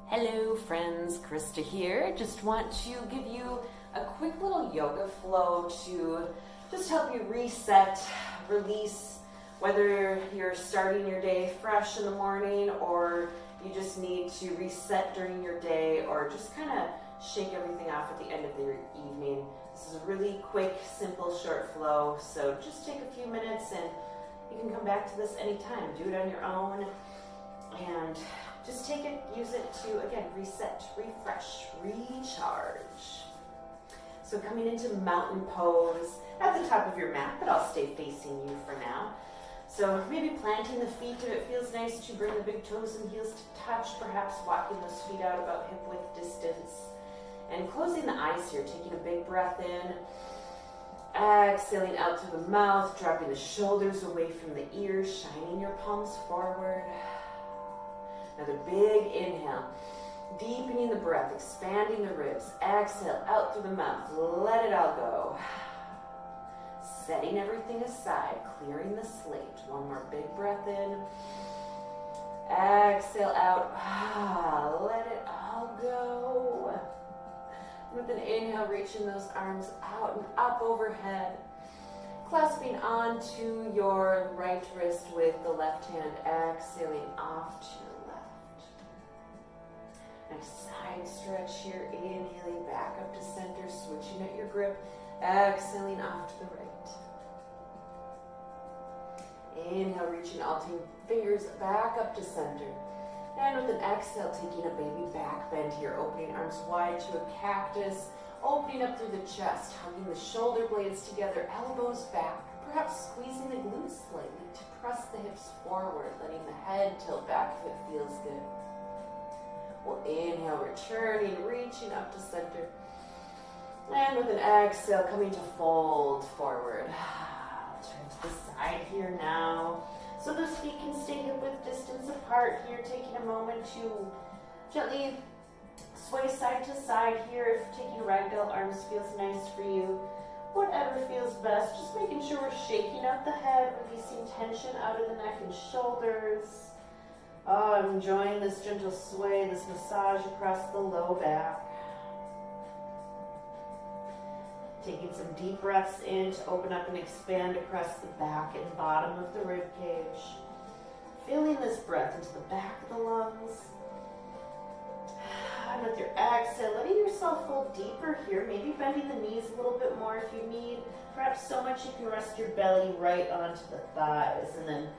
Hello friends, Krista here. Just want to give you a quick little yoga flow to just help you reset, release, whether you're starting your day fresh in the morning or you just need to reset during your day or just kind of shake everything off at the end of your evening. This is a really quick, simple, short flow, so just take a few minutes and you can come back to this anytime. Do it on your own and just take it, use it to, again, reset, refresh, recharge. So coming into mountain pose at the top of your mat, but I'll stay facing you for now. So maybe planting the feet if it feels nice to bring the big toes and heels to touch, perhaps walking those feet out about hip width distance. And closing the eyes here, taking a big breath in, exhaling out through the mouth, dropping the shoulders away from the ears, shining your palms forward. Another big inhale, deepening the breath, expanding the ribs. Exhale out through the mouth, let it all go. Setting everything aside, clearing the slate. One more big breath in. Exhale out, let it all go. With an inhale, reaching those arms out and up overhead. Clasping onto your right wrist with the left hand, exhaling off to your left. Nice side stretch here, inhaling back up to center, switching at your grip, exhaling off to the right. Inhale, reaching all 10 fingers back up to center. And with an exhale, taking a baby back bend here, opening arms wide to a cactus, opening up through the chest, hugging the shoulder blades together, elbows back, perhaps squeezing the glutes slightly to press the hips forward, letting the head tilt back if it feels good. We'll inhale, returning, reaching up to center. And with an exhale, coming to fold forward. Turn to the side here now. So those feet can stay hip width distance apart here, taking a moment to gently sway side to side here. If taking ragdoll arms feels nice for you, whatever feels best, just making sure we're shaking out the head, releasing tension out of the neck and shoulders. Oh, I'm enjoying this gentle sway, this massage across the low back. Taking some deep breaths in to open up and expand across the back and bottom of the rib cage. Feeling this breath into the back of the lungs. And with your exhale, letting yourself fold deeper here, maybe bending the knees a little bit more if you need. Perhaps so much you can rest your belly right onto the thighs. And then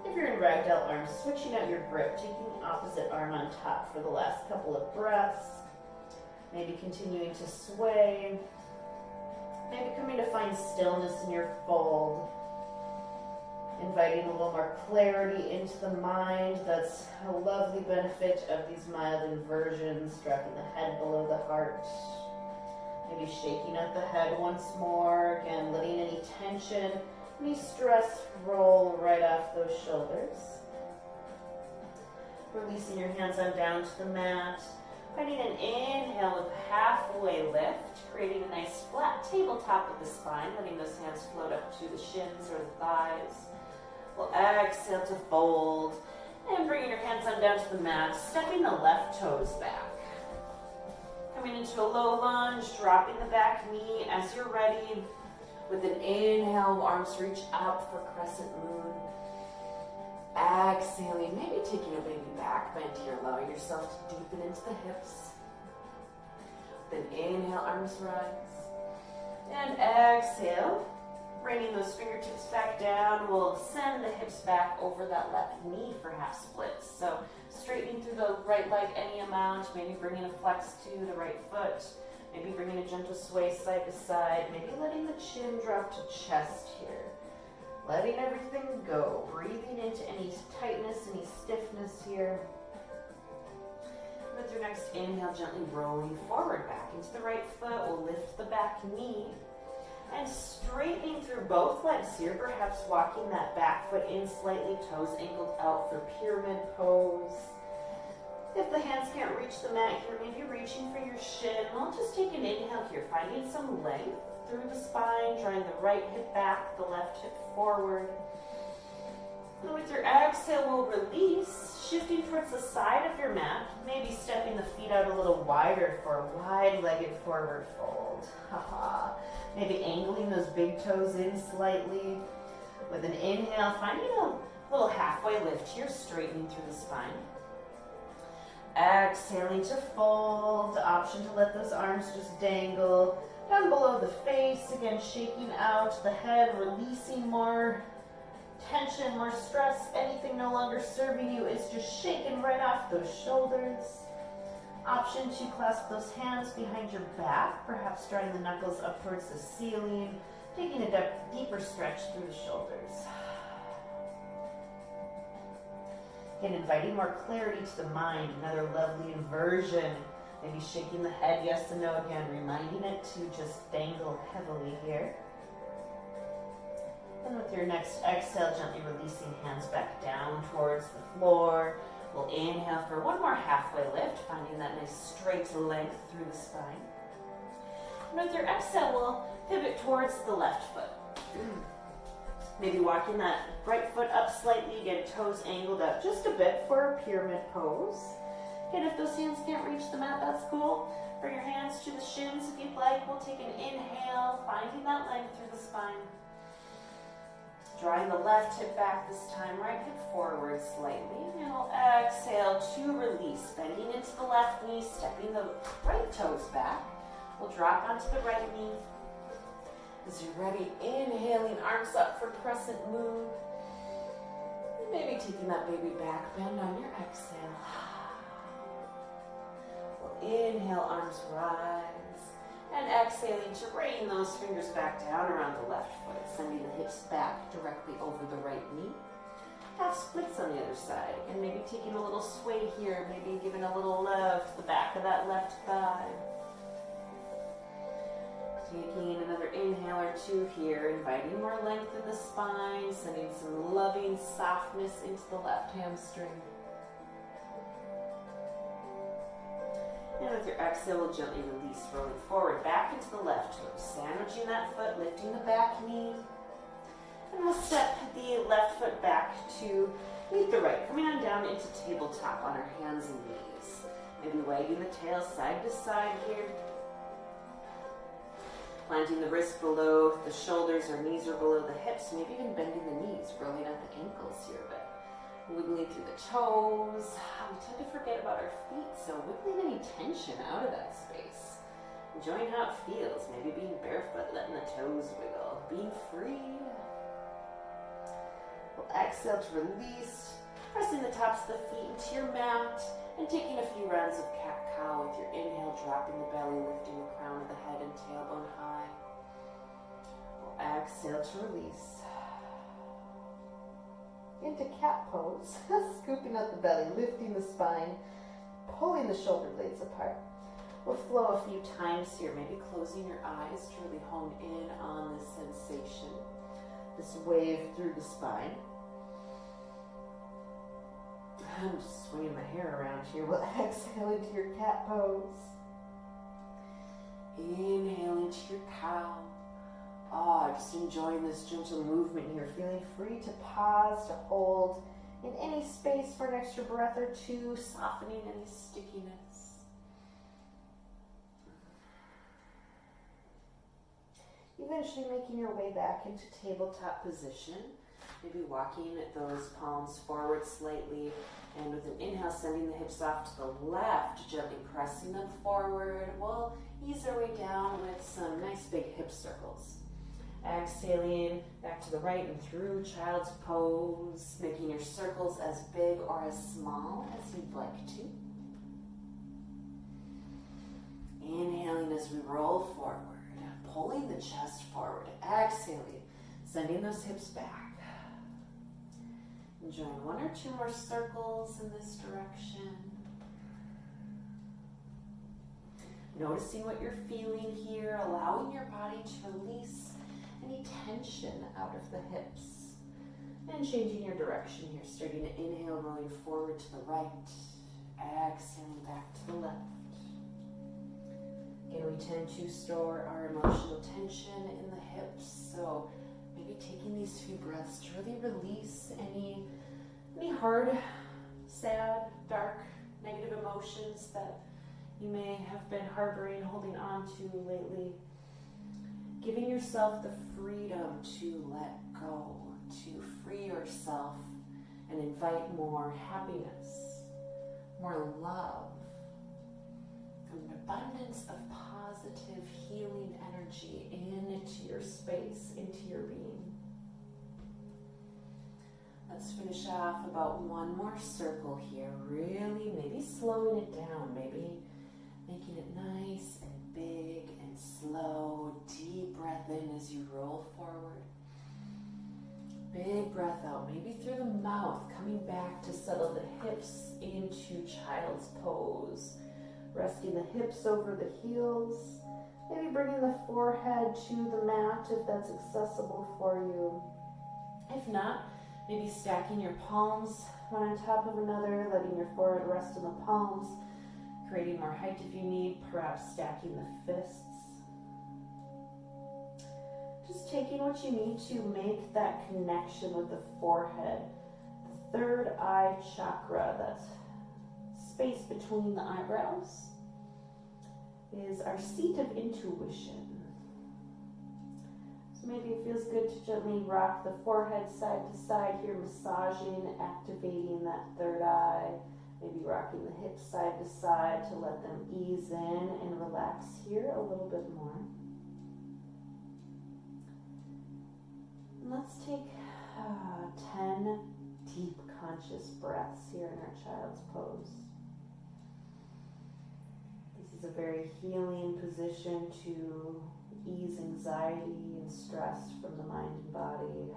if you're in ragdoll arms, switching out your grip, taking the opposite arm on top for the last couple of breaths. Maybe continuing to sway. Maybe coming to find stillness in your fold. Inviting a little more clarity into the mind. That's a lovely benefit of these mild inversions. Dropping the head below the heart. Maybe shaking out the head once more. Again, letting any tension, any stress roll right off those shoulders. Releasing your hands on down to the mat. Finding an inhale with halfway lift, creating a nice flat tabletop of the spine, letting those hands float up to the shins or the thighs. We'll exhale to fold, and bringing your hands on down to the mat, stepping the left toes back. Coming into a low lunge, dropping the back knee as you're ready. With an inhale, arms reach up for crescent moon. Exhaling, maybe taking a baby back bend here, allowing yourself to deepen into the hips. Then inhale, arms rise. And exhale, bringing those fingertips back down. We'll send the hips back over that left knee for half splits. So straightening through the right leg any amount, maybe bringing a flex to the right foot, maybe bringing a gentle sway side to side, maybe letting the chin drop to chest here. Letting everything go, breathing into any tightness, any stiffness here. With your next inhale, gently rolling forward back into the right foot. We'll lift the back knee and straightening through both legs here, perhaps walking that back foot in slightly, toes angled out for pyramid pose. If the hands can't reach the mat here, maybe reaching for your shin. We'll just take an inhale here, finding some length through the spine, drawing the right hip back, the left hip forward. And with your exhale, we'll release, shifting towards the side of your mat, maybe stepping out a little wider for a wide-legged forward fold. Haha. Maybe angling those big toes in slightly. With an inhale, finding a little halfway lift here, straightening through the spine. Exhaling to fold. Option to let those arms just dangle down below the face. Again, shaking out the head, releasing more tension, more stress. Anything no longer serving you is just shaken right off those shoulders. Option to clasp those hands behind your back, perhaps drawing the knuckles up towards the ceiling, taking a deeper stretch through the shoulders. Again, inviting more clarity to the mind, another lovely inversion. Maybe shaking the head yes and no again, reminding it to just dangle heavily here. And with your next exhale, gently releasing hands back down towards the floor. We'll inhale for one more halfway lift, finding that nice straight length through the spine. And with your exhale, we'll pivot towards the left foot. Maybe walking that right foot up slightly, again, toes angled up just a bit for a pyramid pose. Again, if those hands can't reach the mat, that's cool. Bring your hands to the shins if you'd like. We'll take an inhale, finding that length through the spine. Drawing the left hip back this time, right hip forward slightly. And we'll exhale to release, bending into the left knee, stepping the right toes back. We'll drop onto the right knee. As you're ready, inhaling, arms up for crescent moon. And maybe taking that baby back bend on your exhale. We'll inhale, arms rise. And exhaling to rain those fingers back down around the left foot, sending the hips back directly over the right knee. Half splits on the other side. And maybe taking a little sway here, maybe giving a little love to the back of that left thigh. Taking another inhale or two here, inviting more length in the spine, sending some loving softness into the left hamstring. And with your exhale, we'll gently release, rolling forward, back into the left toe, sandwiching that foot, lifting the back knee. And we'll step the left foot back to meet the right, coming on down into tabletop on our hands and knees. Maybe wagging the tail side to side here. Planting the wrist below the shoulders or knees are below the hips, maybe even bending the knees, rolling out the ankles here a bit. Wiggling through the toes. We tend to forget about our feet, so wiggling any tension out of that space. Enjoying how it feels, maybe being barefoot, letting the toes wiggle, being free. We'll exhale to release, pressing the tops of the feet into your mat, and taking a few rounds of cat-cow with your inhale, dropping the belly, lifting the crown of the head and tailbone high. We'll exhale to release. Into cat pose, scooping out the belly, lifting the spine, pulling the shoulder blades apart. We'll flow a few times here, maybe closing your eyes to really hone in on this sensation, this wave through the spine. I'm just swinging my hair around here. We'll exhale into your cat pose. Inhale into your cow. Just enjoying this gentle movement here, feeling free to pause, to hold in any space for an extra breath or two, softening any stickiness. Eventually making your way back into tabletop position, maybe walking those palms forward slightly, and with an inhale, sending the hips off to the left, gently pressing them forward. We'll ease our way down with some nice big hip circles. Exhaling back to the right and through child's pose, making your circles as big or as small as you'd like to. Inhaling as we roll forward, pulling the chest forward. Exhaling, sending those hips back. Enjoying one or two more circles in this direction. Noticing what you're feeling here, allowing your body to release any tension out of the hips. And changing your direction here, starting to inhale, rolling forward to the right. Exhaling back to the left. Again, we tend to store our emotional tension in the hips, so maybe taking these few breaths to really release any hard, sad, dark, negative emotions that you may have been harboring, holding on to lately. Giving yourself the freedom to let go, to free yourself and invite more happiness, more love, an abundance of positive healing energy into your space, into your being. Let's finish off about one more circle here, really maybe slowing it down, maybe making it nice and big and slow. Deep breath in as you roll forward. Big breath out, maybe through the mouth, coming back to settle the hips into child's pose. Resting the hips over the heels. Maybe bringing the forehead to the mat if that's accessible for you. If not, maybe stacking your palms one on top of another, letting your forehead rest in the palms, creating more height if you need, perhaps stacking the fists. Just taking what you need to make that connection with the forehead, the third eye chakra, that space between the eyebrows, is our seat of intuition. So maybe it feels good to gently rock the forehead side to side here, massaging, activating that third eye. Maybe rocking the hips side to side to let them ease in and relax here a little bit more. And let's take 10 deep conscious breaths here in our child's pose. This is a very healing position to ease anxiety and stress from the mind and body.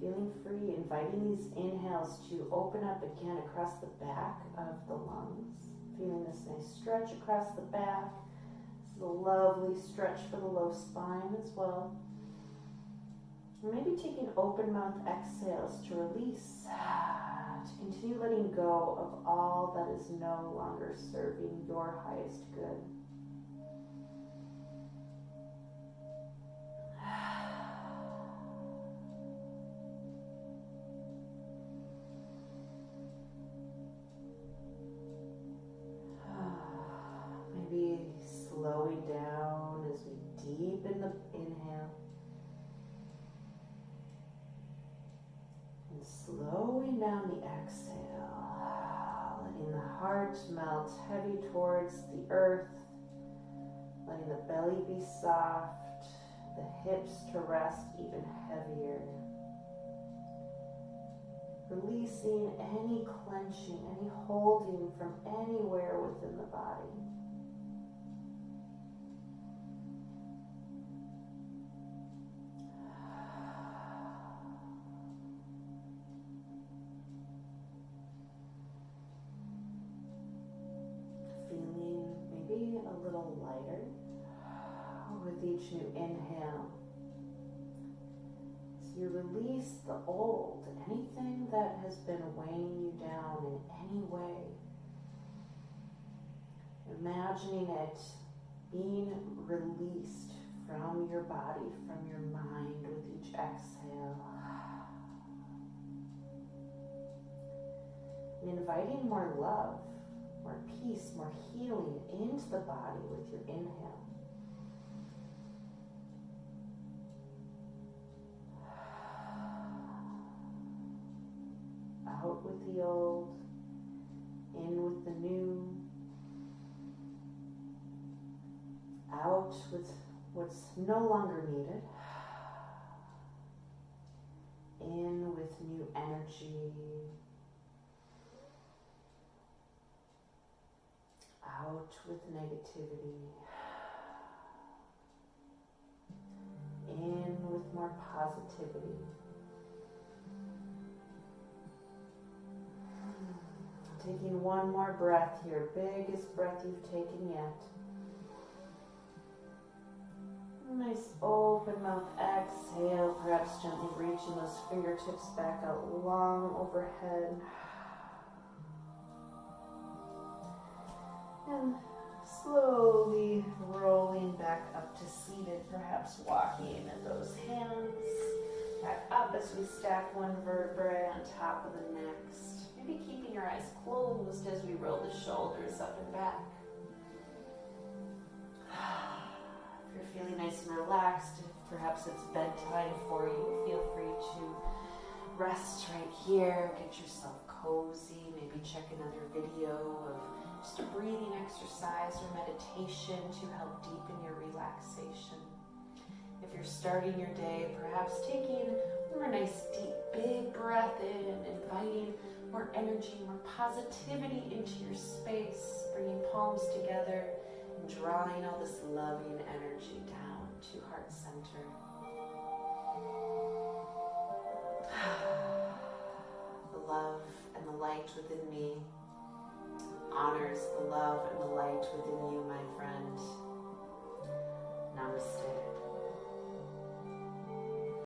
Feeling free, inviting these inhales to open up again across the back of the lungs. Feeling this nice stretch across the back. This is a lovely stretch for the low spine as well. And maybe taking open mouth exhales to release, to continue letting go of all that is no longer serving your highest good. Maybe slowing down as we deepen the inhale. And slowing down the exhale, letting the heart melt heavy towards the earth, letting the belly be soft, the hips to rest even heavier. Releasing any clenching, any holding from anywhere within the body. Feeling maybe a little lighter with each new inhale. So you release the old, anything that has been weighing you down in any way. Imagining it being released from your body, from your mind with each exhale. And inviting more love, more peace, more healing into the body with your inhale. Out with the old, in with the new. Out with what's no longer needed. In with new energy. Out with negativity. In with more positivity. Taking one more breath here, biggest breath you've taken yet. Nice open mouth exhale, perhaps gently reaching those fingertips back out long overhead. And slowly rolling back up to seated, perhaps walking those hands back up up as we stack one vertebrae on top of the next. Maybe keeping your eyes closed as we roll the shoulders up and back. If you're feeling nice and relaxed, if perhaps it's bedtime for you, feel free to rest right here, get yourself cozy, maybe check another video of just a breathing exercise or meditation to help deepen your relaxation. If you're starting your day, perhaps taking a more nice, deep, big breath in, inviting more energy, more positivity into your space, bringing palms together and drawing all this loving energy down to heart center. The love and the light within me honors the love and the light within you, my friend. Namaste.